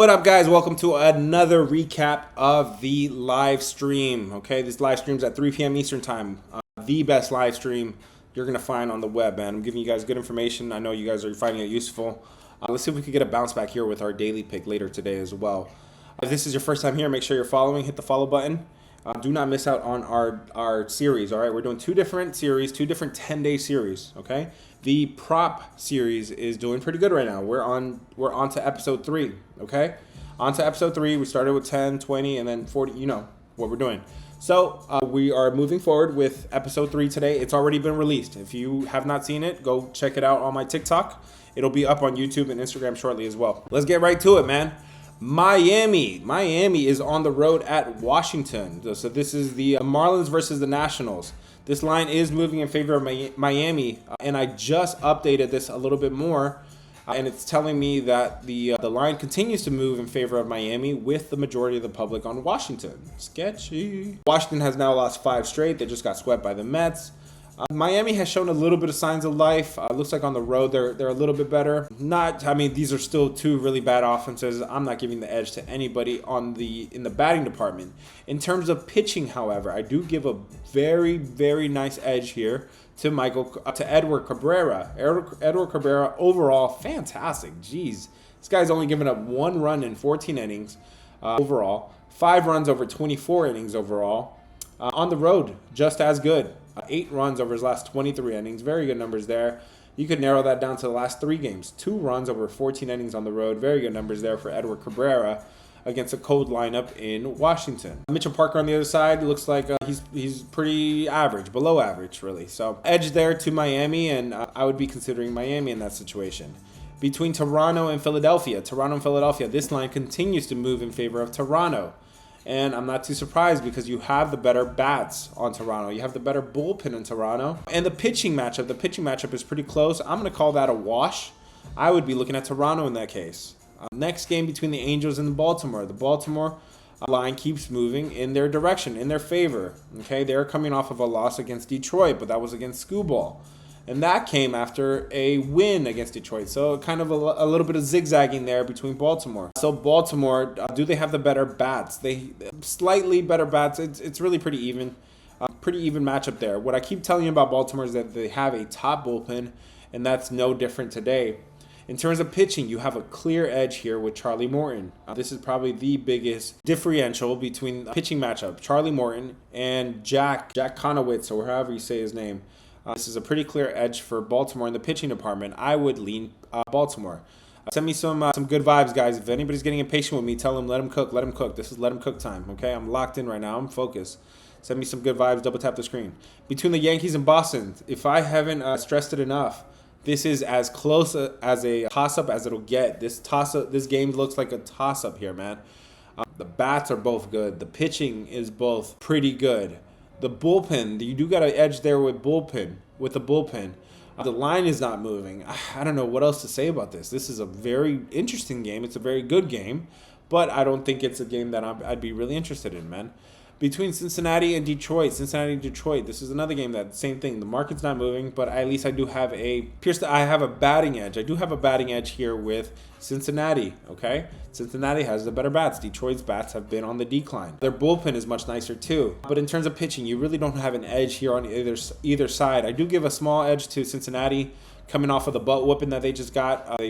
What up, guys? Welcome to another recap of the live stream. Okay, this live stream's at 3 p.m. Eastern time. The best live stream you're gonna find on the web, man. I'm giving you guys good information. I know you guys are finding it useful. Let's see if we can get a bounce back here with our daily pick later today as well. If this is your first time here, make sure you're following. Hit the follow button. Do not miss out on our series. All right, we're doing two different series, two different 10-day series. Okay, the prop series is doing pretty good right now. We're on to episode 3. Okay, on to episode 3. We started with 10, 20, and then 40. You know what we're doing. So we are moving forward with episode 3 today. It's already been released. If you have not seen it, go check it out on my TikTok. It'll be up on YouTube and Instagram shortly as well. Let's get right to it, man. Miami is on the road at Washington. So this is the Marlins versus the Nationals. This line is moving in favor of Miami, and I just updated this a little bit more, and it's telling me that the line continues to move in favor of Miami with the majority of the public on Washington. Sketchy. Washington has now lost 5 straight. They just got swept by the Mets. Miami has shown a little bit of signs of life. Looks like on the road they're a little bit better. These are still two really bad offenses. I'm not giving the edge to anybody in the batting department. In terms of pitching, however, I do give a very, very nice edge here to Edward Cabrera. Edward Cabrera overall fantastic. Jeez, this guy's only given up 1 run in 14 innings overall. 5 runs over 24 innings overall. On the road, just as good. 8 runs over his last 23 innings. Very good numbers there. You could narrow that down to the last 3 games. 2 runs over 14 innings on the road. Very good numbers there for Edward Cabrera against a cold lineup in Washington. Mitchell Parker on the other side looks like he's pretty average, below average really. So edge there to Miami, and I would be considering Miami in that situation. Between Toronto and Philadelphia, this line continues to move in favor of Toronto. And I'm not too surprised because you have the better bats on Toronto. You have the better bullpen in Toronto. And the pitching matchup is pretty close. I'm going to call that a wash. I would be looking at Toronto in that case. Next game between the Angels and Baltimore. The Baltimore line keeps moving in their direction, in their favor. Okay, they're coming off of a loss against Detroit, but that was against Skubal. And that came after a win against Detroit. So kind of a little bit of zigzagging there between Baltimore. So Baltimore, do they have the better bats? They slightly better bats. It's really pretty even. Pretty even matchup there. What I keep telling you about Baltimore is that they have a top bullpen, and that's no different today. In terms of pitching, you have a clear edge here with Charlie Morton. This is probably the biggest differential between the pitching matchup. Charlie Morton and Jack Kochanowicz, or however you say his name. This is a pretty clear edge for Baltimore in the pitching department. I would lean Baltimore. Send me some good vibes, guys. If anybody's getting impatient with me, tell them let him cook. This is let him cook time, okay? I'm locked in right now. I'm focused. Send me some good vibes. Double tap the screen. Between the Yankees and Boston, if I haven't stressed it enough, this is as close as a toss-up as it'll get. This game looks like a toss-up here, man. The bats are both good. The pitching is both pretty good. The bullpen, you do got an edge there with the bullpen. The line is not moving. I don't know what else to say about this. This is a very interesting game. It's a very good game, but I don't think it's a game that I'd be really interested in, man. Between Cincinnati and Detroit, this is another game that same thing. The market's not moving, but at least I do have a batting edge. I do have a batting edge here with Cincinnati, okay? Cincinnati has the better bats. Detroit's bats have been on the decline. Their bullpen is much nicer too. But in terms of pitching, you really don't have an edge here on either side. I do give a small edge to Cincinnati coming off of the butt whooping that they just got.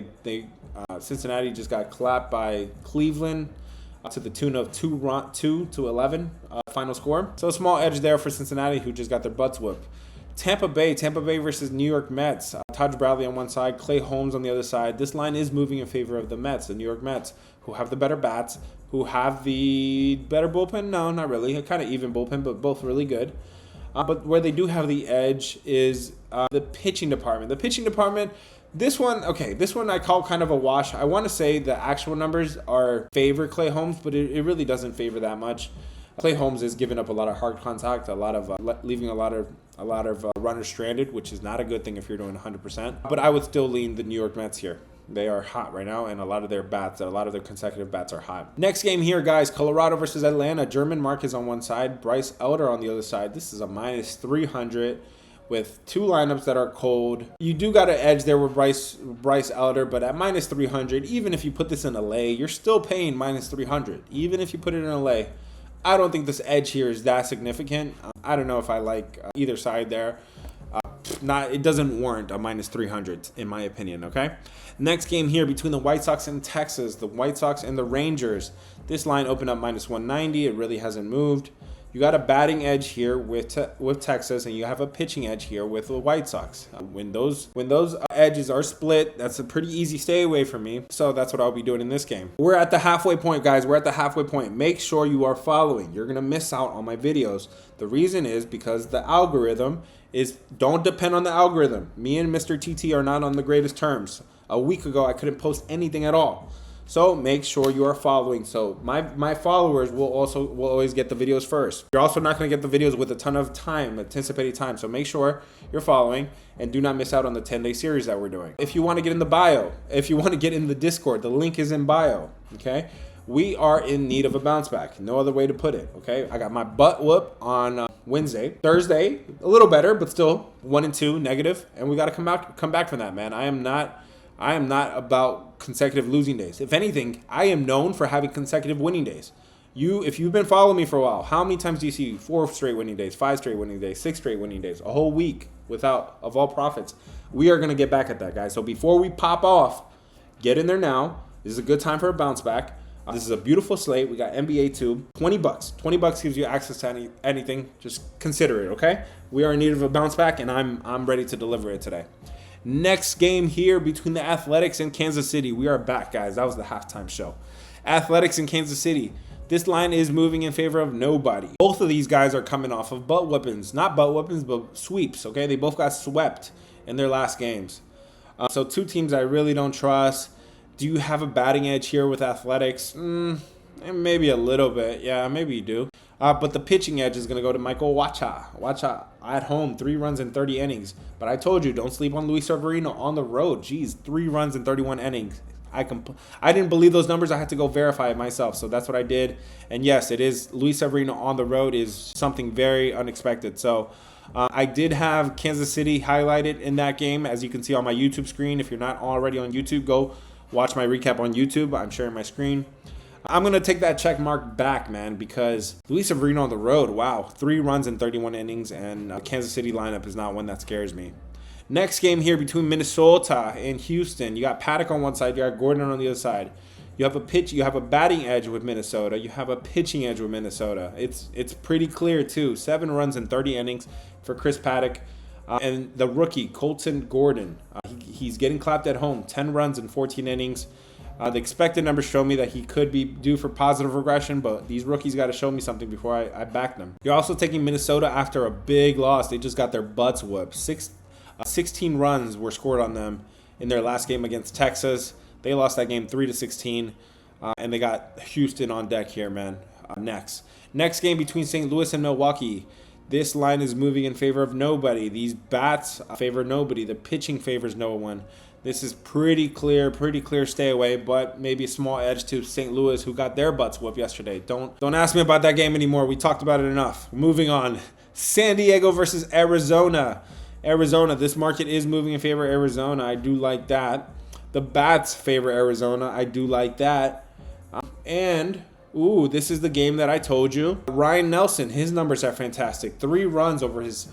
Cincinnati just got clapped by Cleveland to the tune of 2-11 final score. So a small edge there for Cincinnati, who just got their butts whooped. Tampa Bay versus New York Mets. Todd Bradley on one side, Clay Holmes on the other side. This line is moving in favor of the Mets, the New York Mets, who have the better bats, who have the better bullpen. No, not really. A kind of even bullpen, but both really good. But where they do have the edge is the pitching department. This one I call kind of a wash. I want to say the actual numbers favor Clay Holmes, but it really doesn't favor that much. Clay Holmes is giving up a lot of hard contact, leaving a lot of runners stranded, which is not a good thing if you're doing 100%. But I would still lean the New York Mets here. They are hot right now, and a lot of their consecutive bats are hot. Next game here, guys, Colorado versus Atlanta. German Marquez on one side, Bryce Elder on the other side. This is a -300 with two lineups that are cold. You do got an edge there with Bryce Elder, but at minus 300, even if you put this in a lay, you're still paying minus 300. Even if you put it in a lay, I don't think this edge here is that significant. I don't know if I like either side there. It doesn't warrant a minus 300 in my opinion, okay? Next game here between the White Sox and Texas, the White Sox and the Rangers. This line opened up minus 190. It really hasn't moved. You got a batting edge here with Texas, and you have a pitching edge here with the White Sox. When those edges are split, that's a pretty easy stay away from me. So that's what I'll be doing in this game. We're at the halfway point, guys. We're at the halfway point. Make sure you are following. You're going to miss out on my videos. The reason is because the algorithm don't depend on the algorithm. Me and Mr. TT are not on the greatest terms. A week ago, I couldn't post anything at all. So make sure you are following. So my followers will always get the videos first. You're also not going to get the videos with a ton of time, anticipated time. So make sure you're following and do not miss out on the 10-day series that we're doing. If you want to get in the bio, if you want to get in the Discord, the link is in bio, okay? We are in need of a bounce back. No other way to put it, okay? I got my butt whoop on Wednesday. Thursday, a little better, but still 1-2 negative. And we got to come back from that, man. I am not about consecutive losing days. If anything, I am known for having consecutive winning days. If you've been following me for a while, how many times do you see 4 straight winning days, 5 straight winning days, 6 straight winning days, a whole week of all profits? We are going to get back at that, guys. So before we pop off, get in there now. This is a good time for a bounce back. This is a beautiful slate. We got NBA too. $20. $20 gives you access to anything. Just consider it, okay? We are in need of a bounce back, and I'm ready to deliver it today. Next game here between the Athletics and Kansas City. We are back, guys. That was the halftime show. Athletics and Kansas City. This line is moving in favor of nobody. Both of these guys are coming off of butt whippings. Not butt whippings, but sweeps, okay? They both got swept in their last games. So two teams I really don't trust. Do you have a batting edge here with Athletics? Maybe a little bit. Yeah, maybe you do. But the pitching edge is going to go to Michael Wacha. Wacha at home, 3 runs in 30 innings. But I told you, don't sleep on Luis Severino on the road. Jeez, 3 runs in 31 innings. I didn't believe those numbers. I had to go verify it myself. So that's what I did. And yes, it is. Luis Severino on the road is something very unexpected. So I did have Kansas City highlighted in that game, as you can see on my YouTube screen. If you're not already on YouTube, go watch my recap on YouTube. I'm sharing my screen. I'm going to take that check mark back, man, because Luis Severino on the road, wow, 3 runs in 31 innings, and Kansas City lineup is not one that scares me. Next game here between Minnesota and Houston. You got Paddock on one side, you got Gordon on the other side. You have a batting edge with Minnesota. You have a pitching edge with Minnesota. It's pretty clear too. 7 runs in 30 innings for Chris Paddock. And the rookie, Colton Gordon, he's getting clapped at home. 10 runs in 14 innings. The expected numbers show me that he could be due for positive regression, but these rookies got to show me something before I back them. You're also taking Minnesota after a big loss. They just got their butts whooped. 16 runs were scored on them in their last game against Texas. They lost that game 3-16, and they got Houston on deck here, man. Next game between St. Louis and Milwaukee. This line is moving in favor of nobody. These bats favor nobody. The pitching favors no one. This is pretty clear stay away, but maybe a small edge to St. Louis, who got their butts whooped yesterday. Don't ask me about that game anymore. We talked about it enough. Moving on. San Diego versus Arizona. This market is moving in favor of Arizona. I do like that. The bats favor Arizona. I do like that. This is the game that I told you. Ryan Nelson, his numbers are fantastic. 3 runs over his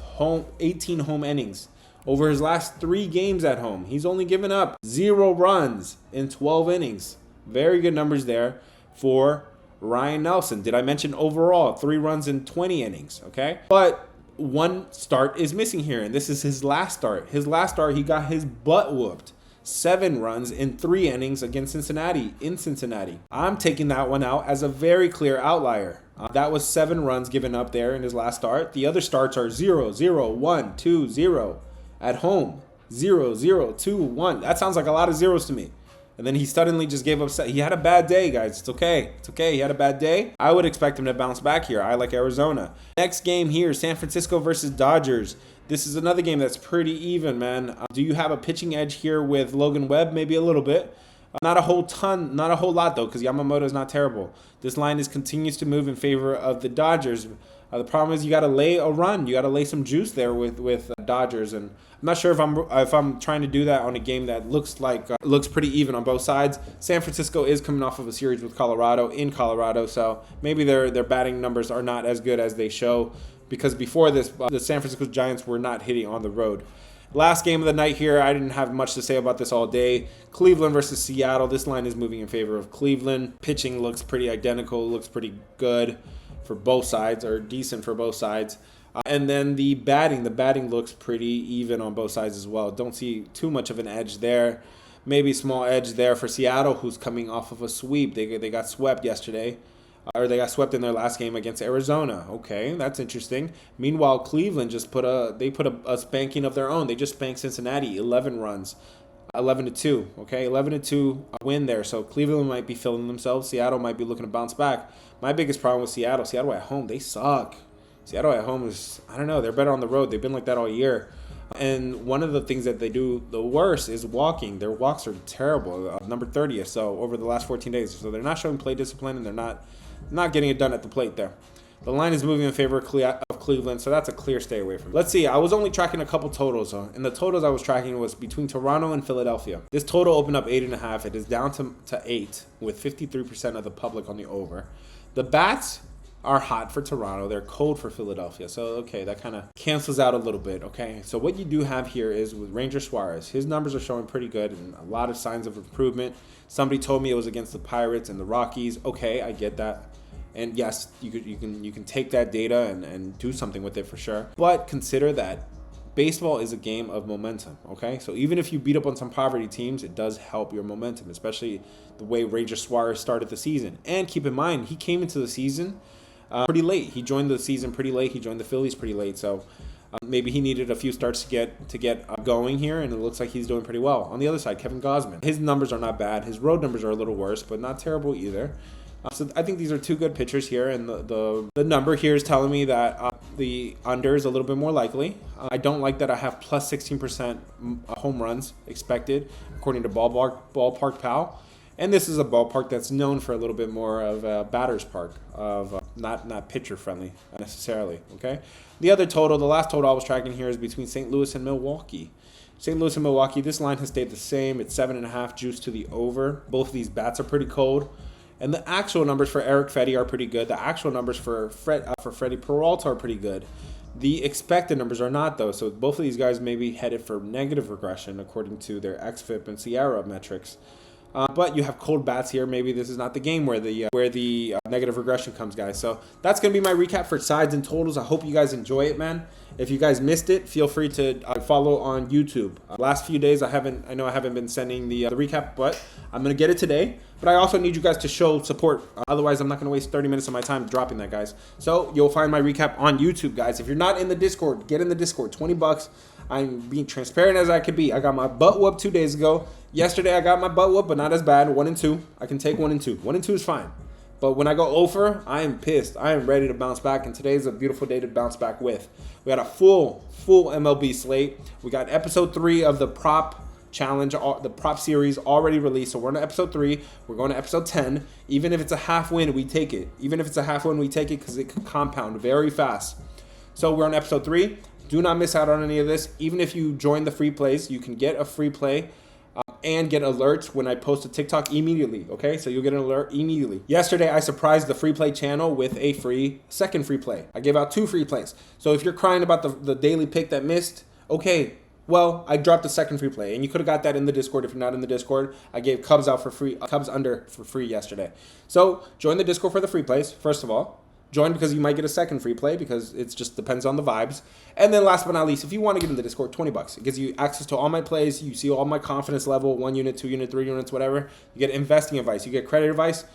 18 home innings. Over his last 3 games at home, he's only given up 0 runs in 12 innings. Very good numbers there for Ryan Nelson. Did I mention overall 3 runs in 20 innings? Okay. But one start is missing here, and this is his last start. His last start, he got his butt whooped. 7 runs in 3 innings against Cincinnati, in Cincinnati. I'm taking that one out as a very clear outlier. That was 7 runs given up there in his last start. The other starts are 0, 0, 1, 2, 0. At home, 0, 0, 2, 1. That sounds like a lot of zeros to me. And then he suddenly just gave up. He had a bad day, guys. It's okay. He had a bad day. I would expect him to bounce back here. I like Arizona. Next game here, San Francisco versus Dodgers. This is another game that's pretty even, man. Do you have a pitching edge here with Logan Webb? Maybe a little bit. Not a whole lot though, because Yamamoto is not terrible. This line continues to move in favor of the Dodgers. The problem is you got to lay a run. You got to lay some juice there with Dodgers, and I'm not sure if I'm trying to do that on a game that looks pretty even on both sides. San Francisco is coming off of a series with Colorado in Colorado, so maybe their batting numbers are not as good as they show, because before this, the San Francisco Giants were not hitting on the road. Last game of the night here, I didn't have much to say about this all day. Cleveland versus Seattle. This line is moving in favor of Cleveland. Pitching looks pretty identical, looks pretty good for both sides, or decent for both sides. And then the batting looks pretty even on both sides as well. Don't see too much of an edge there. Maybe small edge there for Seattle, who's coming off of a sweep. They got swept yesterday. Or they got swept in their last game against Arizona. Okay, that's interesting. Meanwhile, Cleveland just put a spanking of their own. They just spanked Cincinnati 11 runs, 11-2. Okay, 11-2 win there. So Cleveland might be feeling themselves. Seattle might be looking to bounce back. My biggest problem with Seattle at home, they suck. Seattle at home is, I don't know, they're better on the road. They've been like that all year. And one of the things that they do the worst is walking. Their walks are terrible, number 30 or so over the last 14 days. So they're not showing play discipline, and they're not getting it done at the plate there. The line is moving in favor of Cleveland, so that's a clear stay away from it. Let's see. I was only tracking a couple totals, and the totals I was tracking was between Toronto and Philadelphia. This total opened up 8.5. It is down to 8 with 53% of the public on the over. The bats are hot for Toronto. They're cold for Philadelphia. So, okay, that kind of cancels out a little bit, okay? So what you do have here is with Ranger Suarez. His numbers are showing pretty good and a lot of signs of improvement. Somebody told me it was against the Pirates and the Rockies. Okay, I get that. And yes, you can take that data and do something with it for sure. But consider that baseball is a game of momentum, okay? So even if you beat up on some poverty teams, it does help your momentum, especially the way Ranger Suarez started the season. And keep in mind, he came into the season pretty late. He joined the season pretty late. He joined the Phillies pretty late. So maybe he needed a few starts to get going here, and it looks like he's doing pretty well. On the other side, Kevin Gausman. His numbers are not bad. His road numbers are a little worse, but not terrible either. So I think these are two good pitchers here, and the number here is telling me that the under is a little bit more likely. I don't like that I have plus 16% home runs expected, according to Ballpark Pal. And this is a ballpark that's known for a little bit more of a batter's park, of not pitcher friendly necessarily. Okay. The last total I was tracking here is between St. Louis and Milwaukee. St. Louis and Milwaukee, this line has stayed the same. It's 7.5 juice to the over. Both of these bats are pretty cold. And the actual numbers for Eric Fetty are pretty good. The actual numbers for Freddie Peralta are pretty good. The expected numbers are not, though. So both of these guys may be headed for negative regression according to their xFIP and Sierra metrics. But you have cold bats here. Maybe this is not the game where the negative regression comes, guys. So that's going to be my recap for sides and totals. I hope you guys enjoy it, man. If you guys missed it, feel free to follow on YouTube. Last few days, I haven't been sending the recap, but I'm going to get it today. But I also need you guys to show support. Otherwise, I'm not going to waste 30 minutes of my time dropping that, guys. So you'll find my recap on YouTube, guys. If you're not in the Discord, get in the Discord. $20. I'm being transparent as I could be. I got my butt whooped 2 days ago. Yesterday, I got my butt whooped, but not as bad. 1 and 2. I can take 1 and 2. 1 and 2 is fine. But when I go over, I am pissed. I am ready to bounce back, and today is a beautiful day to bounce back with. We got a full MLB slate. We got episode 3 of the prop challenge, the prop series already released. So we're on episode 3. We're going to episode 10. Even if it's a half win, we take it. Because it can compound very fast. So we're on episode 3. Do not miss out on any of this. Even if you join the free plays, you can get a free play and get alerts when I post a TikTok immediately, okay? So you'll get an alert immediately. Yesterday, I surprised the free play channel with a second free play. I gave out 2 free plays. So if you're crying about the daily pick that missed, okay, well, I dropped a second free play, and you could have got that in the Discord. If you're not in the Discord, I gave Cubs under for free yesterday. So join the Discord for the free plays, first of all. Join because you might get a second free play because it just depends on the vibes. And then last but not least, if you want to get in the Discord, $20. It gives you access to all my plays. You see all my confidence level, 1 unit, 2 unit, 3 units, whatever. You get investing advice. You get credit advice.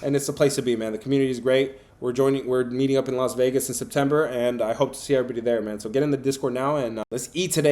And it's the place to be, man. The community is great. We're meeting up in Las Vegas in September, and I hope to see everybody there, man. So get in the Discord now, and let's eat today, guys.